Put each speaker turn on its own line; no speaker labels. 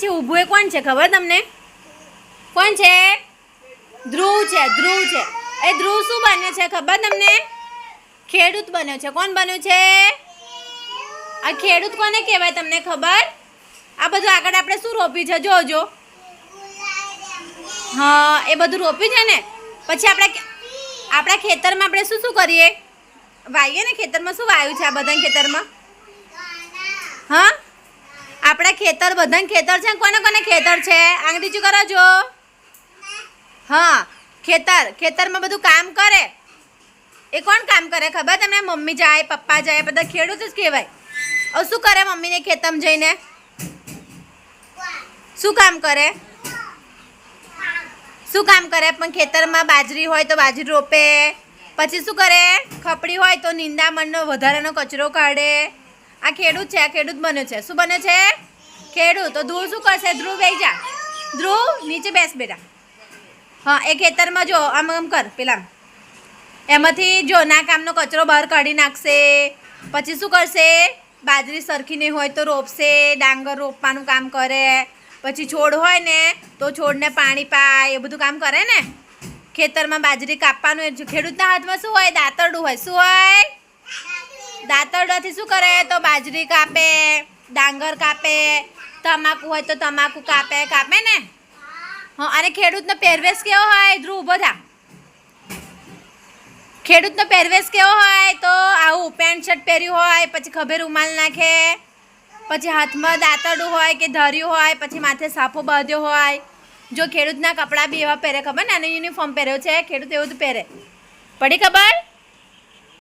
છે ઊભું એ કોણ છે ખબર તમને? કોણ છે? ધ્રુવ છે. ધ્રુવ છે. એ ધ્રુવ શું બન્યો છે ખબર તમને? ખેડૂત બન્યો છે. કોણ બન્યું છે? આ ખેડૂત કોને કહેવાય તમને ખબર? આ બધું આગળ આપણે શું રોપ્યું છે જોજો. હા એ બધું રોપ્યું છે ને પછી આપણા ખેતરમાં આપણે શું શું કરીએ? વાવીએ ને ખેતરમાં. શું વાવ્યું છે આ બધા ખેતરમાં? હા આપણા ખેતર બધા ખેતર છે. કોને કોને ખેતર છે? આંગળીચું કરો જો. હા ખેતરમાં બધું કામ કરે એ કોણ કામ કરે ખબર તમને? મમ્મી જાય, પપ્પા જાય, બધા ખેડૂત જ કહેવાય. હવે શું કરે મમ્મીને ખેતરમાં જઈને? શું કામ કરે? શું કામ કરે? પણ ખેતરમાં બાજરી હોય તો બાજરી રોપે. પછી શું કરે? ખપડી હોય તો નિંદામણનો વધારાનો કચરો કાઢે. આ ખેડૂત છે. આ ખેડૂત બન્યો છે. શું બન્યો છે? ખેડૂત. તો ધ્રુવ શું કરશે? ધ્રુવ બેસી જા. ધ્રુવ નીચે બેસ બેટા. હા એ ખેતરમાં જો આમ કર પેલા એમાંથી જો ના કામનો કચરો બહાર કાઢી નાખશે. પછી શું કરશે? બાજરી સરખી નહીં હોય તો રોપશે. ડાંગર રોપવાનું કામ કરે. પછી છોડ હોય ને તો છોડને પાણી પાય. એ બધું કામ કરે ને. ખેતરમાં બાજરી કાપવાનું ખેડૂતના હાથમાં શું હોય? દાંતરડું હોય. શું હોય? દાંતરડાથી શું કરે? તો બાજરી કાપે, ડાંગર કાપે, તમાકુ હોય તો તમાકુ કાપે ને. હા અને ખેડૂતનો પહેરવેશ કેવો હોય? ધ્રુવ ઊભો થા. ખેડૂતનો પહેરવેશ કેવો હોય? તો આવું પેન્ટ શર્ટ પહેર્યું હોય, પછી ખભે રૂમાલ નાખે, પછી હાથમાં દાંતરડું હોય કે ધર્યું હોય, પછી માથે સાફો બાંધ્યો હોય. જો ખેડૂતના કપડાં બી એવા પહેરે ખબર ને? આનો યુનિફોર્મ પહેર્યો છે ખેડૂત એવું તો પહેરે. પડી ખબર?